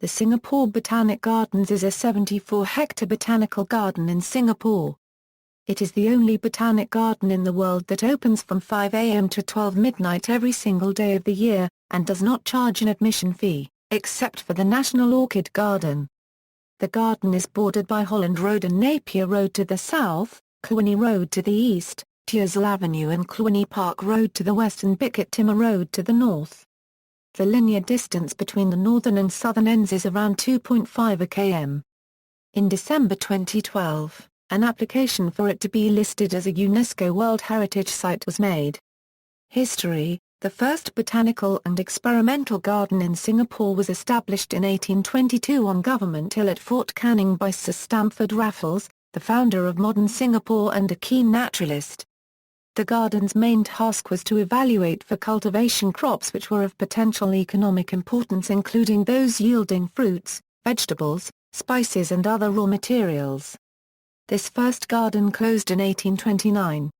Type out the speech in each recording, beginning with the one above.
The Singapore Botanic Gardens is a 74-hectare botanical garden in Singapore. It is the only botanic garden in the world that opens from 5 a.m. to 12 midnight every single day of the year, and does not charge an admission fee, except for the National Orchid Garden. The garden is bordered by Holland Road and Napier Road to the south, Cluny Road to the east, Tyersall Avenue and Cluny Park Road to the west and Bukit Timah Road to the north. The linear distance between the northern and southern ends is around 2.5 km. In December 2012, an application for it to be listed as a UNESCO World Heritage Site was made. History: the first botanical and experimental garden in Singapore was established in 1822 on Government Hill at Fort Canning by Sir Stamford Raffles, the founder of modern Singapore and a keen naturalist. The garden's main task was to evaluate for cultivation crops which were of potential economic importance, including those yielding fruits, vegetables, spices and other raw materials. This first garden closed in 1829.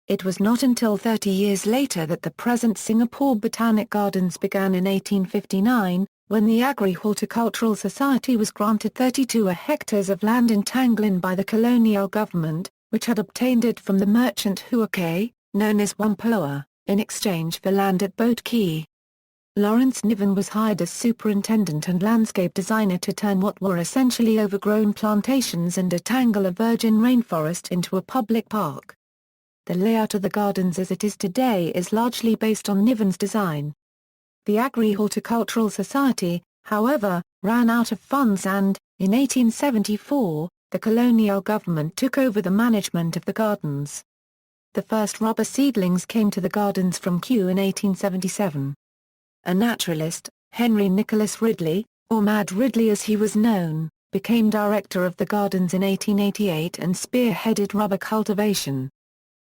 It was not until 30 years later that the present Singapore Botanic Gardens began in 1859, when the Agri-Horticultural Society was granted 32 hectares of land in Tanglin by the colonial government, which had obtained it from the merchant Huake, known as Whampoa, in exchange for land at Boat Quay. Lawrence Niven was hired as superintendent and landscape designer to turn what were essentially overgrown plantations and a tangle of virgin rainforest into a public park. The layout of the gardens as it is today is largely based on Niven's design. The Agri-Horticultural Society, however, ran out of funds and, in 1874, the colonial government took over the management of the gardens. The first rubber seedlings came to the gardens from Kew in 1877. A naturalist, Henry Nicholas Ridley, or Mad Ridley as he was known, became director of the gardens in 1888 and spearheaded rubber cultivation.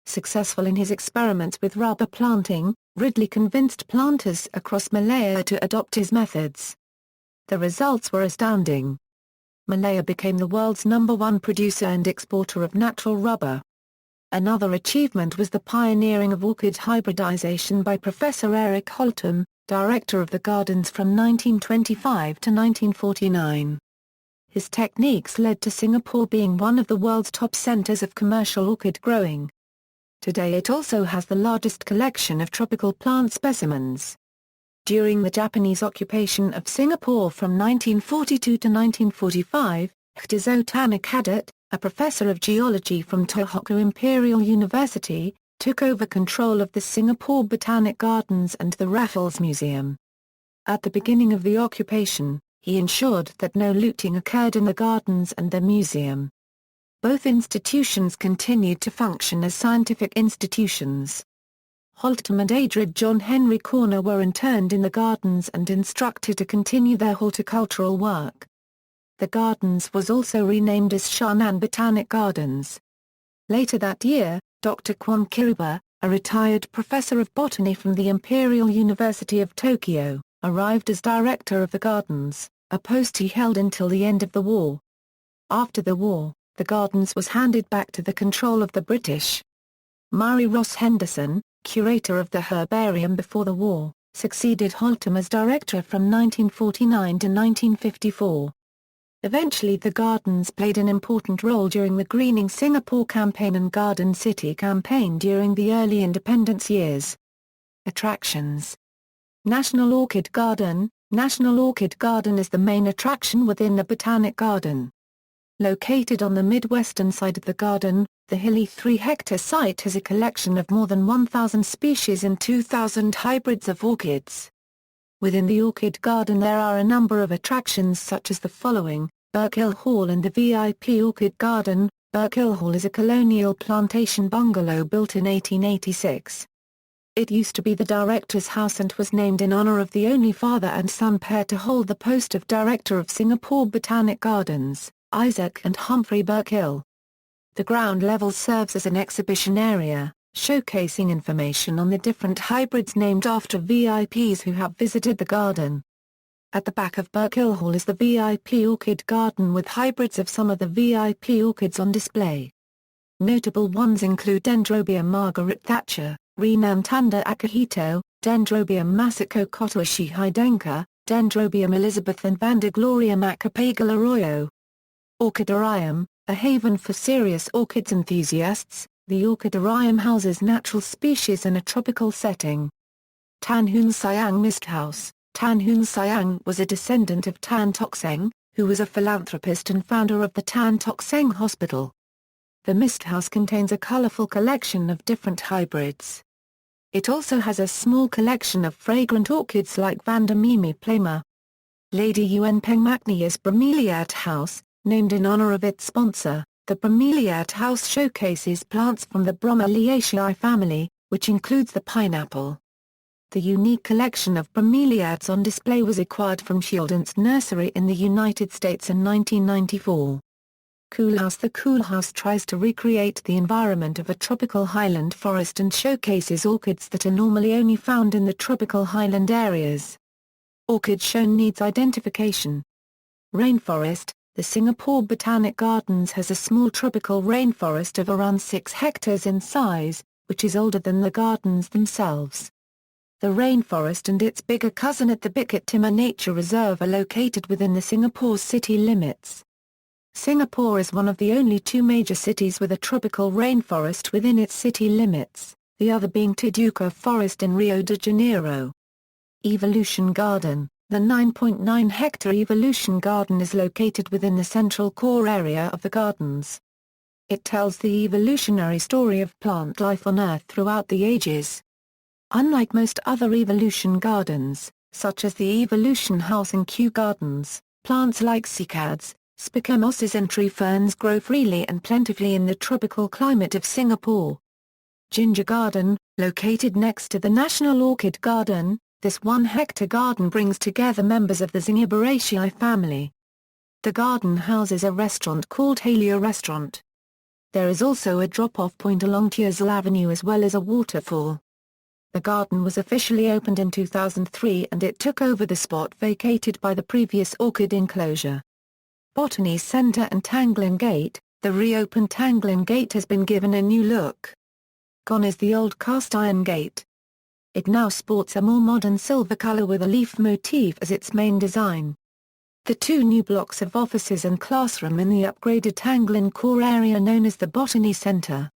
Successful in his experiments with rubber planting, Ridley convinced planters across Malaya to adopt his methods. The results were astounding. Malaya became the world's #1 producer and exporter of natural rubber. Another achievement was the pioneering of orchid hybridization by Professor Eric Holtom, director of the gardens from 1925 to 1949. His techniques led to Singapore being one of the world's top centers of commercial orchid growing. Today it also has the largest collection of tropical plant specimens. During the Japanese occupation of Singapore from 1942 to 1945, Khtizo Tanakadat, a professor of geology from Tohoku Imperial University, took over control of the Singapore Botanic Gardens and the Raffles Museum. At the beginning of the occupation, he ensured that no looting occurred in the gardens and the museum. Both institutions continued to function as scientific institutions. Holtom and Adrid John Henry Corner were interned in the gardens and instructed to continue their horticultural work. The gardens was also renamed as Shannan Botanic Gardens. Later that year, Dr. Kwon Kiriba, a retired professor of botany from the Imperial University of Tokyo, arrived as director of the gardens, a post he held until the end of the war. After the war, the gardens was handed back to the control of the British. Murray Ross Henderson, curator of the herbarium before the war, succeeded Holtom as director from 1949 to 1954. Eventually the gardens played an important role during the Greening Singapore campaign and Garden City campaign during the early independence years. Attractions. National Orchid Garden. National Orchid Garden is the main attraction within the Botanic Garden. Located on the midwestern side of the garden, the hilly 3-hectare site has a collection of more than 1,000 species and 2,000 hybrids of orchids. Within the Orchid Garden there are a number of attractions such as the following: Berkel Hall and the VIP Orchid Garden. Berkel Hall is a colonial plantation bungalow built in 1886. It used to be the director's house and was named in honor of the only father and son pair to hold the post of director of Singapore Botanic Gardens, Isaac and Humphrey Berkel. The ground level serves as an exhibition area, showcasing information on the different hybrids named after VIPs who have visited the garden. At the back of Berkel Hall is the VIP Orchid Garden with hybrids of some of the VIP orchids on display. Notable ones include Dendrobium Margaret Thatcher, Renam Tanda Akihito, Dendrobium Masako Kotoishi Hidenka, Dendrobium Elizabeth and Vanderglorium acapagula arroyo. Orchidarium, a haven for serious orchids enthusiasts, the Orchidarium houses natural species in a tropical setting. Tan Hoon Siang Mist House. Tan Hoon Siang was a descendant of Tan Tock Seng, who was a philanthropist and founder of the Tan Tock Seng Hospital. The Mist House contains a colorful collection of different hybrids. It also has a small collection of fragrant orchids like Vanda Mimi Plama. Lady Yuen Peng Macnia's Bromeliad House, named in honor of its sponsor, the Bromeliad House showcases plants from the Bromeliaceae family, which includes the pineapple. The unique collection of bromeliads on display was acquired from Shieldon's nursery in the United States in 1994. Cool House. The Cool House tries to recreate the environment of a tropical highland forest and showcases orchids that are normally only found in the tropical highland areas. Orchid shown needs identification. Rainforest. The Singapore Botanic Gardens has a small tropical rainforest of around 6 hectares in size, which is older than the gardens themselves. The rainforest and its bigger cousin at the Bukit Timah Nature Reserve are located within the Singapore city limits. Singapore is one of the only 2 major cities with a tropical rainforest within its city limits, the other being Tijuca Forest in Rio de Janeiro. Evolution Garden. The 9.9-hectare Evolution Garden is located within the central core area of the gardens. It tells the evolutionary story of plant life on Earth throughout the ages. Unlike most other evolution gardens, such as the Evolution House and Kew Gardens, plants like cycads, spica mosses and tree ferns grow freely and plentifully in the tropical climate of Singapore. Ginger Garden, located next to the National Orchid Garden, this 1-hectare garden brings together members of the Zingiberaceae family. The garden houses a restaurant called Halia Restaurant. There is also a drop-off point along Tyersall Avenue as well as a waterfall. The garden was officially opened in 2003 and it took over the spot vacated by the previous orchid enclosure. Botany Center and Tanglin Gate. The reopened Tanglin Gate has been given a new look. Gone is the old cast-iron gate. It now sports a more modern silver color with a leaf motif as its main design. The 2 new blocks of offices and classroom in the upgraded Tanglin core area known as the Botany Center.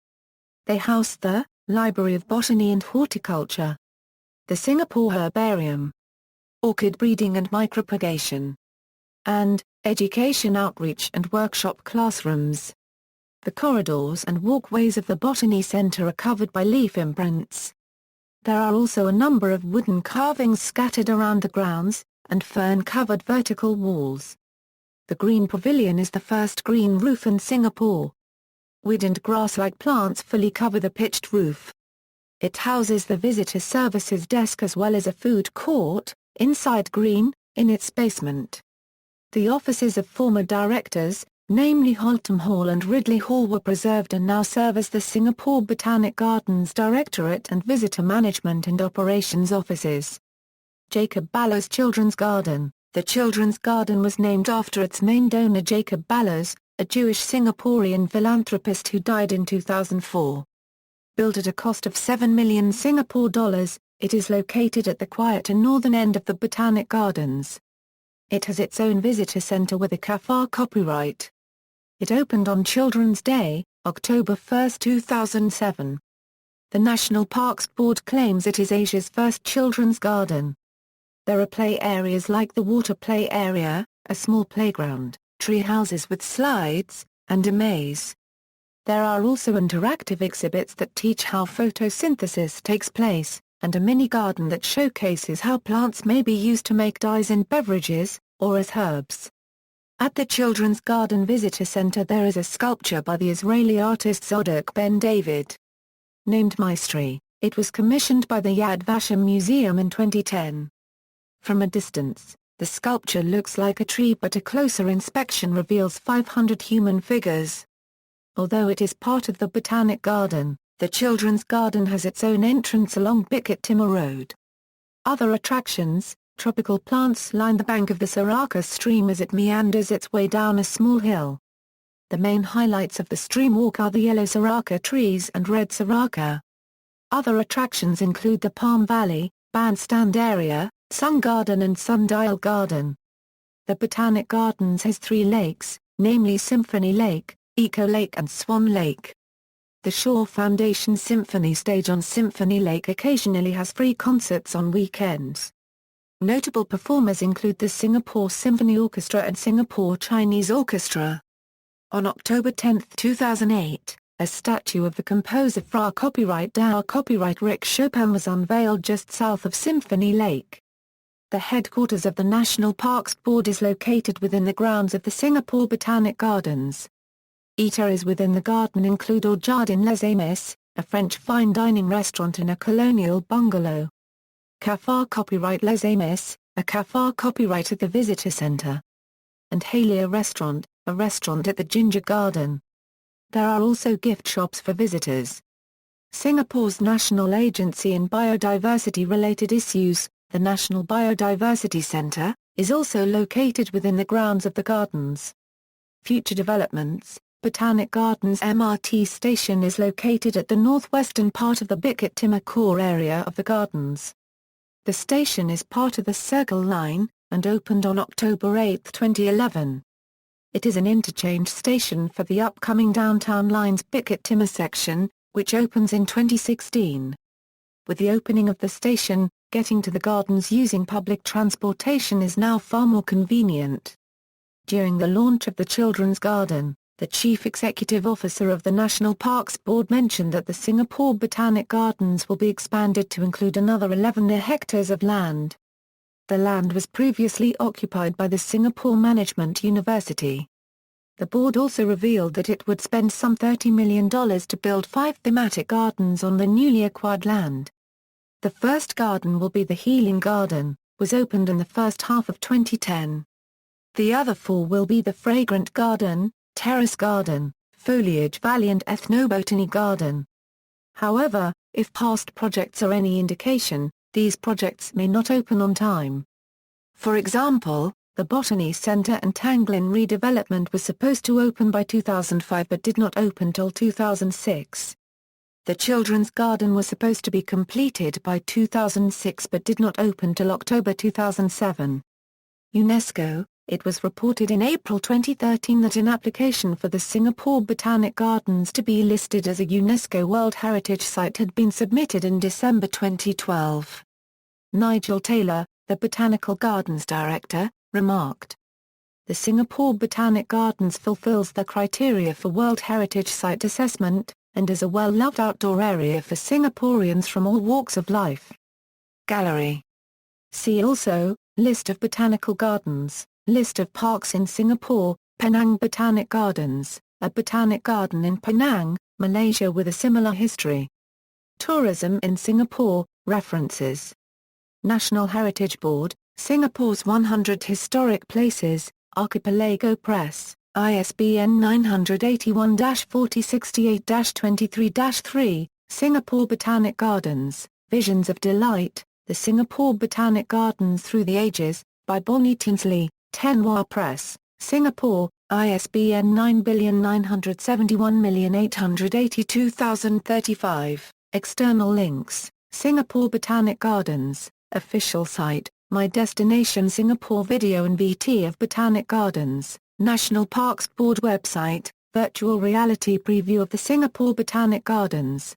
They house the Library of Botany and Horticulture, the Singapore Herbarium, Orchid Breeding and Micropropagation, and Education Outreach and Workshop Classrooms. The corridors and walkways of the Botany Center are covered by leaf imprints. There are also a number of wooden carvings scattered around the grounds, and fern-covered vertical walls. The Green Pavilion is the first green roof in Singapore. Wood and grass-like plants fully cover the pitched roof. It houses the visitor services desk as well as a food court, inside green, in its basement. The offices of former directors, namely Holtham Hall and Ridley Hall, were preserved and now serve as the Singapore Botanic Gardens Directorate and Visitor Management and Operations Offices. Jacob Ballows Children's Garden. The Children's Garden was named after its main donor Jacob Ballows, a Jewish Singaporean philanthropist who died in 2004. Built at a cost of 7 million Singapore dollars, it is located at the quiet and northern end of the Botanic Gardens. It has its own visitor centre with a CAFR copyright. It opened on Children's Day, October 1, 2007. The National Parks Board claims it is Asia's first children's garden. There are play areas like the water play area, a small playground, tree houses with slides, and a maze. There are also interactive exhibits that teach how photosynthesis takes place, and a mini garden that showcases how plants may be used to make dyes in beverages, or as herbs. At the Children's Garden Visitor Center there is a sculpture by the Israeli artist Zodok Ben David. Named Maestri, it was commissioned by the Yad Vashem Museum in 2010. From a distance, the sculpture looks like a tree, but a closer inspection reveals 500 human figures. Although it is part of the Botanic Garden, the Children's Garden has its own entrance along Bukit Timah Road. Other attractions: tropical plants line the bank of the Saraka stream as it meanders its way down a small hill. The main highlights of the stream walk are the yellow Saraka trees and red Saraka. Other attractions include the Palm Valley, bandstand area, Sun Garden and Sundial Garden. The Botanic Gardens has 3 lakes, namely Symphony Lake, Eco Lake and Swan Lake. The Shaw Foundation Symphony Stage on Symphony Lake occasionally has free concerts on weekends. Notable performers include the Singapore Symphony Orchestra and Singapore Chinese Orchestra. On October 10, 2008, a statue of the composer Fra copyright Dow copyright Rick Chopin was unveiled just south of Symphony Lake. The headquarters of the National Parks Board is located within the grounds of the Singapore Botanic Gardens. Eateries within the garden include Au Jardin Les Amis, a French fine dining restaurant and a colonial bungalow. Café copyright Les Amis, a café copyright at the Visitor Center. And Halia Restaurant, a restaurant at the Ginger Garden. There are also gift shops for visitors. Singapore's National Agency in Biodiversity-related issues, the National Biodiversity Center, is also located within the grounds of the gardens. Future developments. Botanic Gardens MRT station is located at the northwestern part of the Bukit Timah core area of the gardens. The station is part of the Circle Line, and opened on October 8, 2011. It is an interchange station for the upcoming Downtown Line's Bukit Timah section, which opens in 2016. With the opening of the station, getting to the gardens using public transportation is now far more convenient. During the launch of the Children's Garden, the Chief Executive Officer of the National Parks Board mentioned that the Singapore Botanic Gardens will be expanded to include another 11 hectares of land. The land was previously occupied by the Singapore Management University. The board also revealed that it would spend some $30 million to build 5 thematic gardens on the newly acquired land. The first garden will be the Healing Garden, was opened in the first half of 2010. The other 4 will be the Fragrant Garden, Terrace Garden, Foliage Valley and Ethnobotany Garden. However, if past projects are any indication, these projects may not open on time. For example, the Botany Center and Tanglin redevelopment was supposed to open by 2005 but did not open till 2006. The Children's Garden was supposed to be completed by 2006 but did not open till October 2007. UNESCO. It was reported in April 2013 that an application for the Singapore Botanic Gardens to be listed as a UNESCO World Heritage Site had been submitted in December 2012. Nigel Taylor, the Botanical Gardens Director, remarked, "The Singapore Botanic Gardens fulfills the criteria for World Heritage Site assessment, and is a well-loved outdoor area for Singaporeans from all walks of life." Gallery. See also, List of botanical gardens. List of parks in Singapore, Penang Botanic Gardens, a botanic garden in Penang, Malaysia with a similar history. Tourism in Singapore, references. National Heritage Board, Singapore's 100 Historic Places, Archipelago Press, ISBN 981-4068-23-3, Singapore Botanic Gardens, Visions of Delight, The Singapore Botanic Gardens Through the Ages, by Bonnie Tinsley. Tenwa Press, Singapore, ISBN 9971882,035, external links, Singapore Botanic Gardens, official site, My Destination Singapore video and VT of Botanic Gardens, National Parks Board website, virtual reality preview of the Singapore Botanic Gardens.